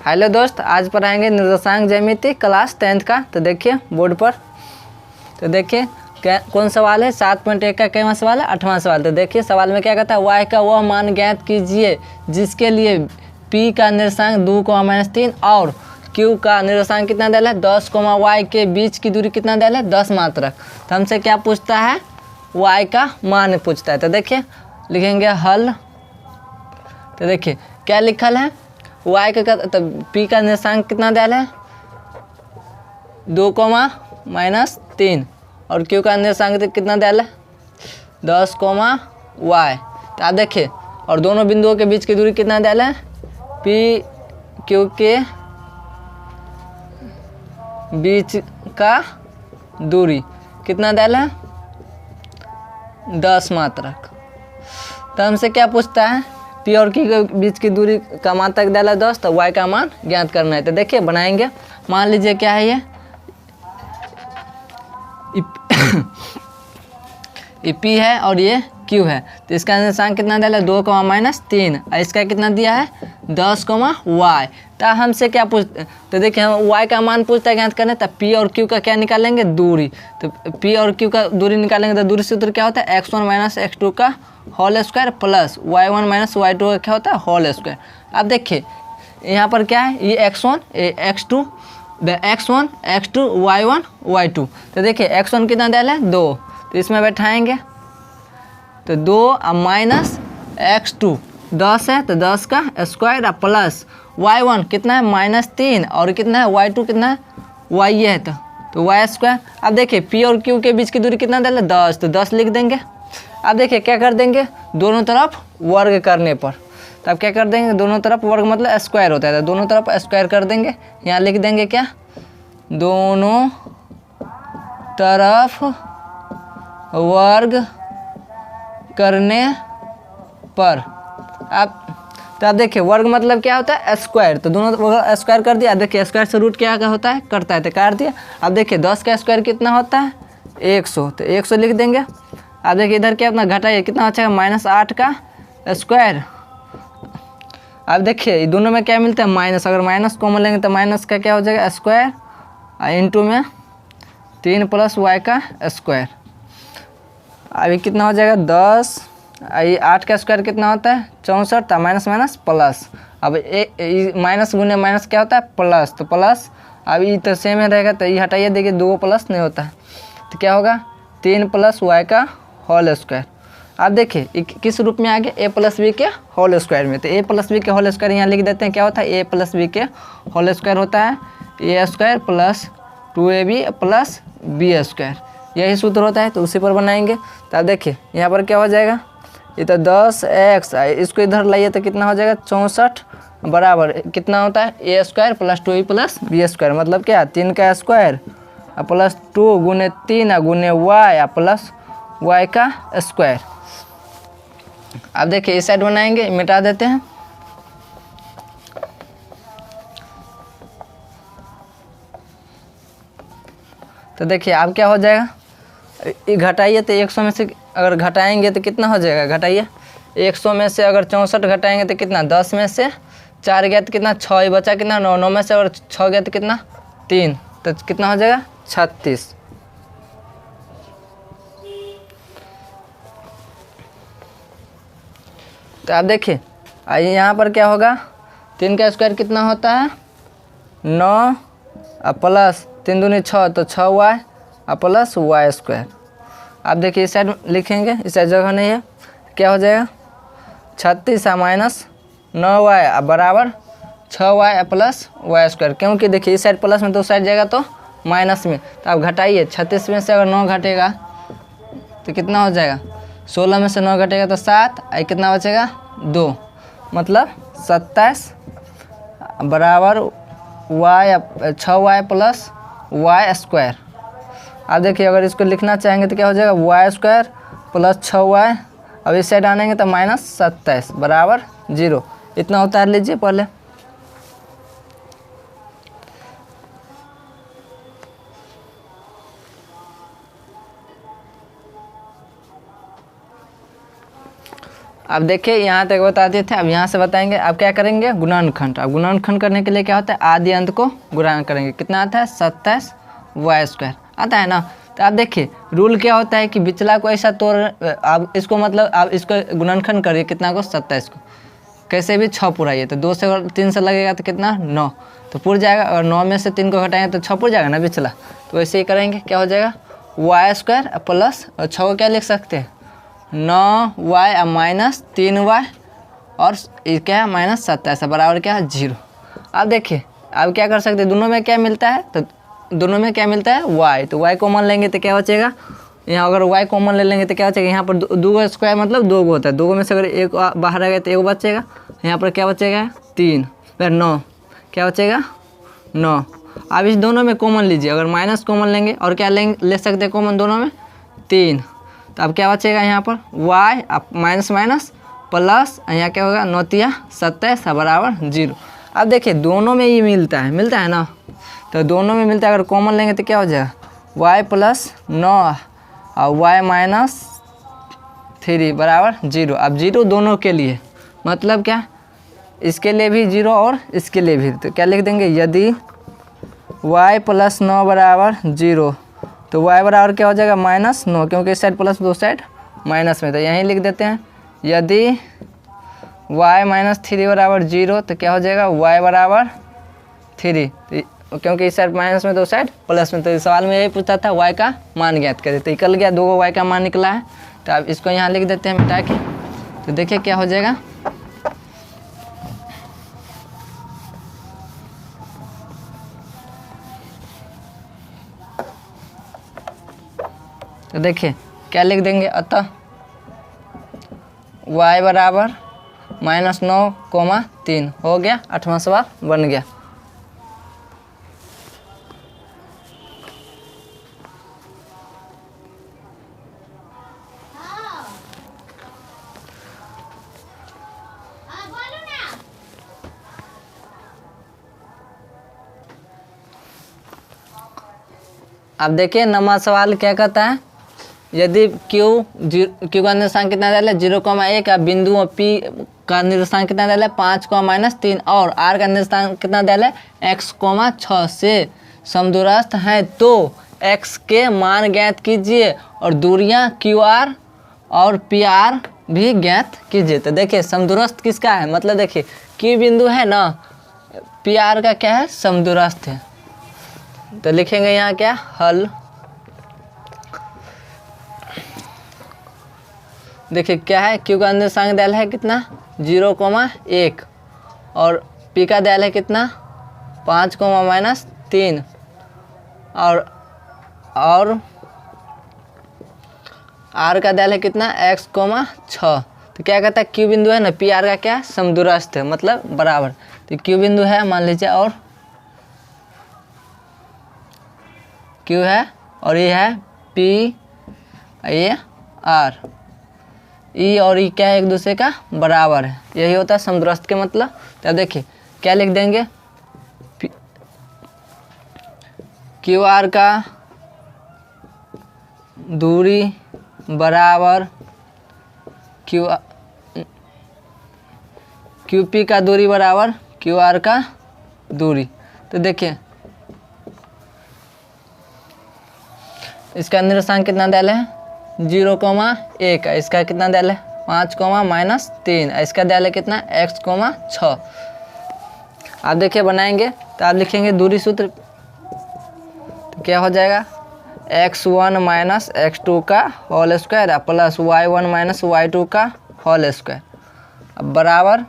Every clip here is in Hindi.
हेलो दोस्त, आज पढ़ाएंगे निर्देशांक ज्यामिति क्लास 10th का। तो देखिए बोर्ड पर, तो देखिए कौन सवाल है। 7.1 का कैवा सवाल है, 8वां सवाल। तो देखिए सवाल में क्या कहता है, y का वह मान ज्ञात कीजिए जिसके लिए p का निर्देशांक 2, -3 और q का निर्देशांक कितना दिया है 10, y के बीच की दूरी कितना दिया है 10 मात्रक। तो हमसे क्या पूछता है, y का मान पूछता है। तो देखिए लिखेंगे हल। तो देखिए क्या लिखल है, y का तो p का निर्देशांक कितना दिया है 2, -3 और q का निर्देशांक कितना दिया है 10, y। तो आप देखिए, और दोनों बिंदुओं के बीच की दूरी कितना दिया है p q के बीच का दूरी कितना दिया है 10 मात्रक। तो हमसे क्या पूछता है, p और q के बीच की दूरी का मात्रक दिया है 10, तो y का मान ज्ञात करना है। तो देखिए बनाएंगे। मान लीजिए क्या है ये p है और ये q है। तो इसका निर्देशांक कितना दिया है 2, -3 और इसका कितना दिया है 10, y। तो हमसे क्या पूछते, तो देखिए हम y का मान पूछता है ज्ञात करना है। तो p और q का क्या निकालेंगे, दूरी। तो p और q का दूरी निकालेंगे तो दूरी सूत्र क्या होता है x1 - x2 का whole square plus y1 - y2 का क्या होता है होल स्क्वायर। अब देखिए यहाँ पर क्या है, ये x1 x2 y1 y2। तो देखिए x1 कितना दिया है 2, तो इसमें बैठाएंगे तो 2 माइनस x2 10 है तो 10 का स्क्वायर और प्लस y1 कितना है -3 और कितना है y2 कितना है y है तो y स्क्वायर। अब देखिए p और q के बीच की दूरी कितना दिया है 10, तो 10 लिख देंगे। अब देखिए क्या कर देंगे, दोनों तरफ वर्ग करने पर, तो अब क्या कर देंगे, दोनों तरफ वर्ग मतलब स्क्वायर होता है, तो दोनों तरफ स्क्वायर कर देंगे। यहाँ लिख देंगे क्या, दोनों तरफ वर्ग करने पर। अब देखिए वर्ग मतलब क्या होता है स्क्वायर, तो दोनों स्क्वायर कर दिया। देखिए स्क्वायर से रूट क्या होता है करता है, तो काट दिया। अब देखिए 10 का स्क्वायर कितना होता है 100, तो 100 लिख देंगे। अब देखिए इधर क्या अपना घटाइए कितना अच्छा -8 का स्क्वायर। अब देखिए दोनों में क्या मिलता है माइनस, अगर माइनस कॉमन लेंगे तो माइनस का क्या हो जाएगा स्क्वायर इंटू में 3 + y का स्क्वायर। अभी कितना हो जाएगा 10, ये 8 का स्क्वायर कितना होता है 64, माइनस माइनस प्लस। अब माइनस गुने माइनस क्या होता है प्लस, तो प्लस। अब ये तो सेम ही रहेगा, तो ये हटाइए, देखिए 2 प्लस नहीं होता है, तो क्या होगा 3 + y का होल स्क्वायर। अब देखिए किस रूप में आ गया a + b के होल स्क्वायर में, तो a + b के होल स्क्वायर यहाँ लिख देते हैं। क्या होता है a + b के होल स्क्वायर होता है a² + 2ab + b², यही सूत्र होता है। तो उसी पर बनाएंगे। तो अब देखिए यहाँ पर क्या हो जाएगा, ये तो 10x, इसको इधर लाइए तो कितना हो जाएगा 64 बराबर कितना होता है a² + 2a + b², मतलब क्या 3 का स्क्वायर प्लस 2 गुने 3 गुने y प्लस y का स्क्वायर। अब देखिए इस साइड बनाएंगे, मिटा देते हैं। तो देखिए अब क्या हो जाएगा, ये घटाइए तो 100 में से अगर घटाएंगे तो कितना हो जाएगा, घटाइए 100 में से अगर 64 घटाएंगे तो कितना 10 में से 4 गया तो कितना 6 ही बचा, कितना 9, 9 में से अगर 6 गया तो कितना 3, तो कितना हो जाएगा 36। तो आप देखिए यहाँ पर क्या होगा, 3 का स्क्वायर कितना होता है 9 प्लस 3 दूनी 6, तो 6y प्लस y²। आप देखिए इस साइड लिखेंगे, इस साइड जगह नहीं है, क्या हो जाएगा 36 माइनस 9y बराबर 6y प्लस y², क्योंकि देखिए इस साइड प्लस में तो उस साइड जाएगा तो माइनस में। तो आप घटाइए 36 में से अगर 9 घटेगा तो कितना हो जाएगा, 16 में से 9 घटेगा तो 7, आई कितना बचेगा 2, मतलब 27 बराबर 6y प्लस y²। अब देखिए अगर इसको लिखना चाहेंगे तो क्या हो जाएगा y² + 6y, अब इस साइड आनेंगे तो -27 बराबर 0। इतना उतार लीजिए पहले। अब देखिए यहाँ तक बता दिए थे, अब यहाँ से बताएंगे। अब क्या करेंगे, गुणनखंड। अब गुणनखंड करने के लिए क्या होता है, आदि अंत को गुणा करेंगे। कितना आता है, 27 y² आता है ना। तो आप देखिए रूल क्या होता है कि बिचला को ऐसा तोड़, आप इसको मतलब आप इसको गुणनखंड करिए कितना को, 27 को, कैसे भी 6 पुराइए। तो 2 से और 3 से लगेगा तो कितना, 9, तो पुर जाएगा। और 9 में से 3 को घटाएंगे तो 6 पुर जाएगा ना बिचला। तो वैसे ही करेंगे, क्या हो जाएगा, y² प्लस, और 6 को क्या लिख सकते हैं, 9y और माइनस 3y और ये क्या है, माइनस 27 बराबर क्या है, 0। अब देखिए अब क्या कर सकते हैं, दोनों में क्या मिलता है, तो दोनों में क्या मिलता है, y। तो y कॉमन लेंगे तो क्या बचेगा, यहाँ अगर y कॉमन ले लेंगे तो क्या बचेगा, यहाँ पर 2 स्क्वायर मतलब 2 होता है, 2 में से अगर एक बाहर आ गया तो 1 बचेगा। यहाँ पर क्या बचेगा, 3, फिर 9, क्या बचेगा, 9। अब इस दोनों में कॉमन लीजिए, अगर माइनस कॉमन लेंगे और क्या ले सकते हैं कॉमन दोनों में, 3। तो अब क्या बचेगा यहाँ पर, y अब माइनस माइनस प्लस, यहाँ क्या होगा, 9 तिया 27 बराबर 0। अब देखिए दोनों में ये मिलता है ना, तो दोनों में मिलता है, अगर कॉमन लेंगे तो क्या हो जाएगा, y प्लस 9 और y माइनस 3 बराबर 0। अब 0 दोनों के लिए, मतलब क्या, इसके लिए भी 0 और इसके लिए भी। तो क्या लिख देंगे, यदि y प्लस 9 बराबर 0, तो y बराबर क्या हो जाएगा, -9, क्योंकि इस साइड प्लस, दो साइड माइनस में। तो यहीं लिख देते हैं, यदि y माइनस 3 बराबर 0, तो क्या हो जाएगा, y बराबर 3, तो क्योंकि इस साइड माइनस में, दो साइड प्लस में। तो इस सवाल में यही पूछता था y का मान ज्ञात करें, तो निकल गया, 2 y का मान निकला है। तो अब इसको यहाँ लिख देते हैं मिटा के, तो देखिए क्या हो जाएगा, तो देखिए क्या लिख देंगे, अतः y बराबर -9, 3 हो गया, 8वां सवाल बन गया। अब देखिए 9वां सवाल क्या कहता है, यदि Q का निर्देशांक कितना डाला है, 0,1 का बिंदु P का निर्देशांक कितना डाला है, 5,-3 और R का निर्देशांक कितना डाला है, x,6 से समदूरस्थ हैं, तो x के मान ज्ञात कीजिए और दूरियां QR और PR भी ज्ञात कीजिए। तो देखिए समदूरस्थ किसका है, मतलब देखिए Q बिंदु है ना, PR का क्या है, समदूरस्थ है। तो लिखेंगे यहाँ क्या, हल। देखिए क्या है, Q का निर्देशांक डाला है कितना, 0,1 और P का डाला है कितना, 5,-3 और R का डाला है कितना, x,6। तो क्या कहता है, Q बिंदु है ना, PR का क्या, समदूरस्थ है, मतलब बराबर। तो Q बिंदु है मान लीजिए, और Q है और ये है P, ये R, E और E क्या है, एक दूसरे का बराबर है, यही होता है समदूरस्थ के मतलब। तो अब देखिए क्या लिख देंगे, QR का दूरी बराबर QP का दूरी बराबर QR का दूरी। तो देखिए इसका निर्देशांक कितना डाले है, 0,1, इसका कितना डाले, 5,-3, इसका डाले कितना, x,6। आप देखिए बनाएंगे तो आप लिखेंगे दूरी सूत्र, तो क्या हो जाएगा, x1 माइनस x2 का whole square plus y1 minus y2 का होल स्क्वायर, अब बराबर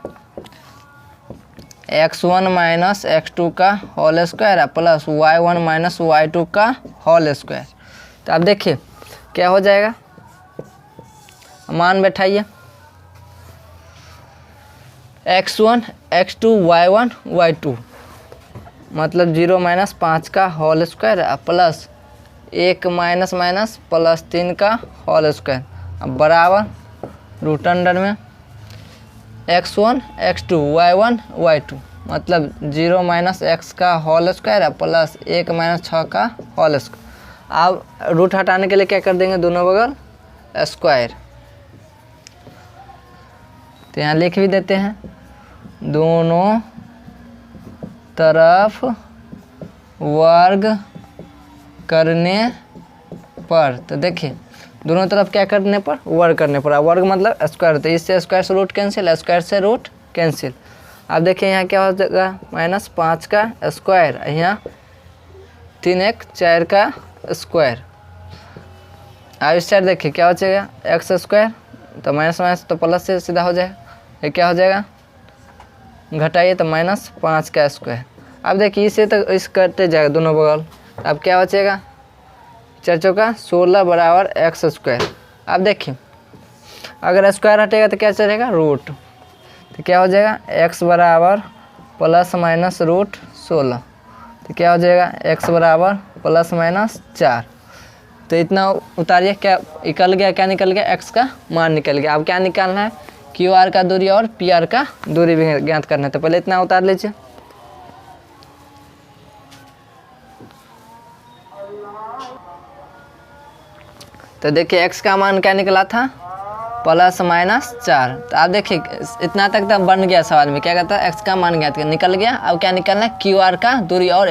x1 माइनस x2 का whole square plus y1 minus y2 का होल स्क्वायर। तो अब देखिए क्या हो जाएगा, मान बैठाइए, x1 x2 y1 y2 मतलब 0 माइनस 5 का whole square plus 1 minus minus plus 3 का होल स्क्वायर, अब बराबर रूट अंडर में x1 x2 y1 y2 मतलब 0 माइनस x का होल स्क्वायर प्लस 1 माइनस 6 का होल स्क्वायर। अब रूट हटाने के लिए क्या कर देंगे, दोनों बगल स्क्वायर, तो यहाँ लिख भी देते हैं दोनों तरफ वर्ग करने पर। तो देखिए दोनों तरफ क्या करने पर, वर्ग करने पर। वर्ग मतलब स्क्वायर, तो इससे स्क्वायर से रूट कैंसिल, स्क्वायर से रूट कैंसिल। अब देखिए यहाँ क्या हो जाएगा, -5 का स्क्वायर, यहाँ 3 1 4 का स्क्वायर। अब इस साइड देखिए क्या हो जाएगा, एक्स स्क्वायर, तो माइनस माइनस तो प्लस से सीधा हो जाएगा, ये क्या हो जाएगा घटाइए तो -5 का स्क्वायर। अब देखिए इसे तो इस करते जाएगा दोनों बगल, अब क्या बचेगा 4 चौका 16 बराबर एक्स स्क्वायर। अब देखिए अगर स्क्वायर हटेगा तो क्या चलेगा रूट, तो क्या हो जाएगा x बराबर ±√16, तो क्या हो जाएगा x बराबर ±4। तो इतना उतारिए, क्या निकल गया, क्या निकल गया x का मान निकल गया। अब क्या निकालना है, QR का दूरी और PR का दूरी भी ज्ञात करना है, तो पहले इतना उतार लीजिए। तो देखिए x का मान क्या निकला था +-4। तो आप देखिए इतना तक तो बन गया सवाल में, क्या कहता है x का मान ज्ञात निकल गया। अब क्या निकालना है QR का दूरी और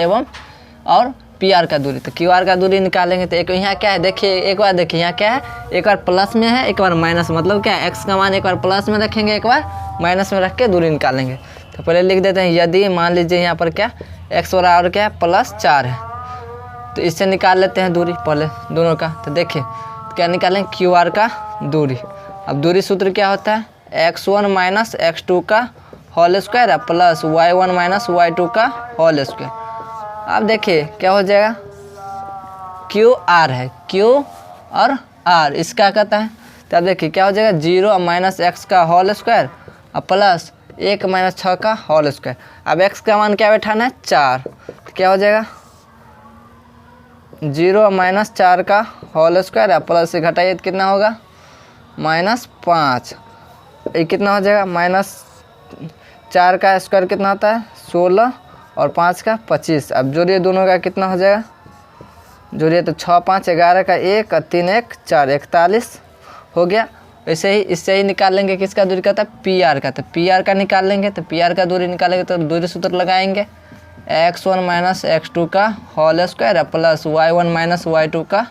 PR का दूरी। तो QR का दूरी निकालेंगे तो एक यहाँ क्या है, देखिए एक बार देखिए यहाँ क्या है, एक बार प्लस में है एक बार माइनस, मतलब क्या है x का मान एक बार प्लस में रखेंगे एक बार माइनस में रख के दूरी निकालेंगे। तो पहले लिख देते हैं यदि मान लीजिए यहाँ पर क्या x बराबर क्या है +4 है, तो इससे निकाल लेते हैं दूरी पहले दोनों का। तो देखिए क्या निकालेंगे QR का दूरी। अब दूरी सूत्र क्या होता है x1 - x2 का whole square plus y1 - y2 का होल स्क्वायर। अब देखिए क्या हो जाएगा QR है, Q और R इसका कहता है। तो अब देखिए क्या हो जाएगा 0 - x का होल स्क्वायर और प्लस 1 - 6 का होल स्क्वायर। अब x का मान क्या बैठाना है 4, तो क्या हो जाएगा 0 - 4 का होल स्क्वायर है प्लस से घटाइए तो कितना होगा -5। ये कितना हो जाएगा -4 का स्क्वायर कितना होता है 16 और 5 का 25। अब जोड़िए दोनों का कितना हो जाएगा, जोड़िए तो 6 5 11 का 1 और 3 1 4 41 हो गया। वैसे ही इससे ही निकाल लेंगे किसका दूरी का था PR का। तो PR का निकाल लेंगे, तो PR का दूरी निकालेंगे तो दूरी सूत्र लगाएंगे x1 - x2 का whole square plus y1 - y2 का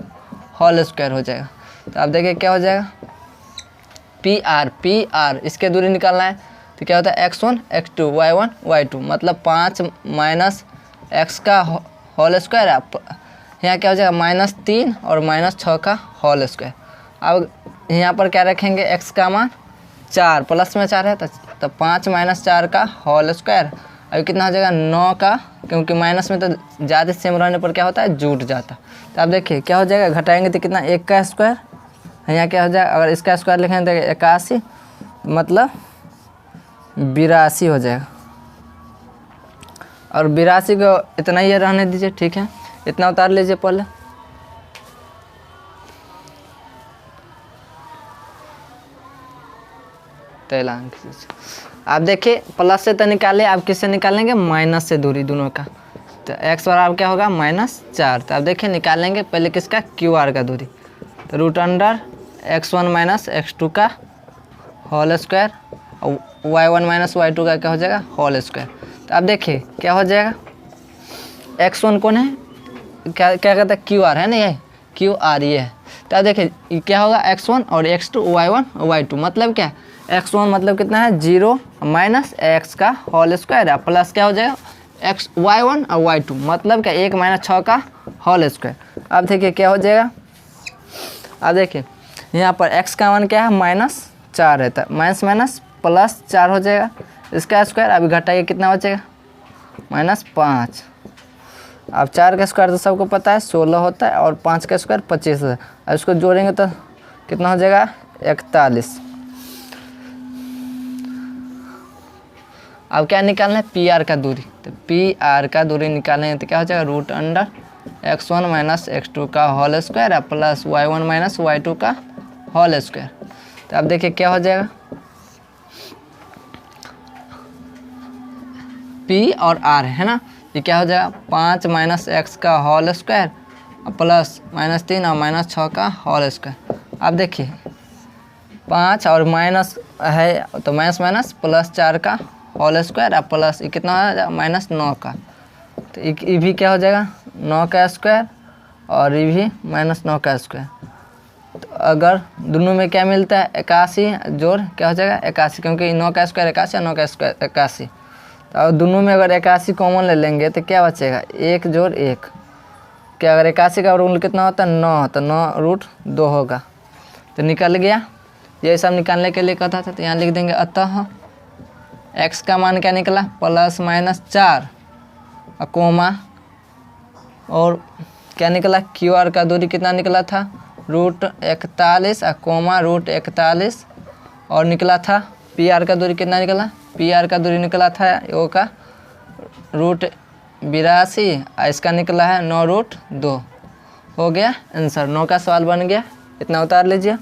होल स्क्वायर हो जाएगा। तो आप देखिए क्या हो जाएगा PR इसके दूरी निकालना है, तो क्या होता है x1 x2 y1 y2 मतलब 5 - x का होल स्क्वायर, यहाँ क्या हो जाएगा -3 और -6 का होल स्क्वायर। अब यहाँ पर क्या रखेंगे x का मान 4 प्लस में 4 है तो 5 - 4 का होल स्क्वायर। अभी कितना हो जाएगा 9 का, क्योंकि माइनस में तो ज़्यादा सेम रहने पर क्या होता है जुट जाता। तो आप देखिए क्या हो जाएगा घटाएंगे तो कितना 1 का स्क्वायर, यहाँ क्या हो जाएगा अगर इसका स्क्वायर लिखेंगे तो 81 मतलब 82 हो जाएगा। और 82 को इतना ही रहने दीजिए, ठीक है इतना उतार लीजिए पहले। आप देखिए प्लस से तो निकाले, आप किससे निकालेंगे माइनस से दूरी दोनों का। तो x बराबर क्या होगा -4। तो आप देखिए निकालेंगे पहले किसका QR का दूरी, तो √अंडर x1 - x2 का होल स्क्वायर और y1 - y2 का क्या हो जाएगा होल स्क्वायर। तो आप देखिए क्या हो जाएगा x1 कौन है, क्या कहता है QR है ना, ये QR ये है। तो आप देखिए क्या होगा x1 और x2 y1 और y2 मतलब क्या x1 मतलब कितना है 0 - x का होल स्क्वायर है प्लस क्या हो जाएगा y1 और y2 मतलब क्या 1 - 6 का होल स्क्वायर। अब देखिए क्या हो जाएगा, अब देखिए यहाँ पर x का मान क्या है -4 है, तो माइनस +4 हो जाएगा इसका स्क्वायर। अभी घटाइए कितना बचेगा -5। अब 4 का स्क्वायर तो सबको पता है 16 होता है और 5 का स्क्वायर 25 है। अब इसको जोड़ेंगे तो कितना हो जाएगा 41। अब क्या निकालना है PR का दूरी, तो PR का दूरी निकालेंगे तो क्या हो जाएगा √अंडर x1 - x2 का whole square plus y1 - y2 का होल स्क्वायर। तो अब देखिए क्या हो जाएगा P और R है ना, ये क्या हो जाएगा 5 - x का होल स्क्वायर प्लस -3 और -6 का होल स्क्वायर। अब देखिए 5 और है तो माइनस माइनस प्लस 4 का होल स्क्वायर और प्लस ये कितना हो जाएगा माइनस 9 का। तो ये भी क्या हो जाएगा 9 का स्क्वायर और ये भी माइनस 9 का स्क्वायर। तो अगर दोनों में क्या मिलता है 81 जोड़ क्या हो जाएगा 81, क्योंकि 9 का स्क्वायर 81 और 9 का स्क्वायर 81। तो अब दोनों में अगर 81 कॉमन ले लेंगे तो क्या बचेगा 1 जोड़ 1। क्या अगर 81 का रूट कितना होता है 9, तो 9√2 होगा। तो निकल गया। ये सब निकालने के लिए कहता था तो यहाँ लिख देंगे अतः x का मान क्या निकला प्लस माइनस 4 और कोमा और क्या निकला QR का दूरी कितना निकला था √41 और कोमा √41 और निकला था PR का दूरी कितना निकला PR का दूरी निकला था ओ का √82 और इसका निकला है 9√2। हो गया आंसर। 9 का सवाल बन गया। इतना उतार लीजिए।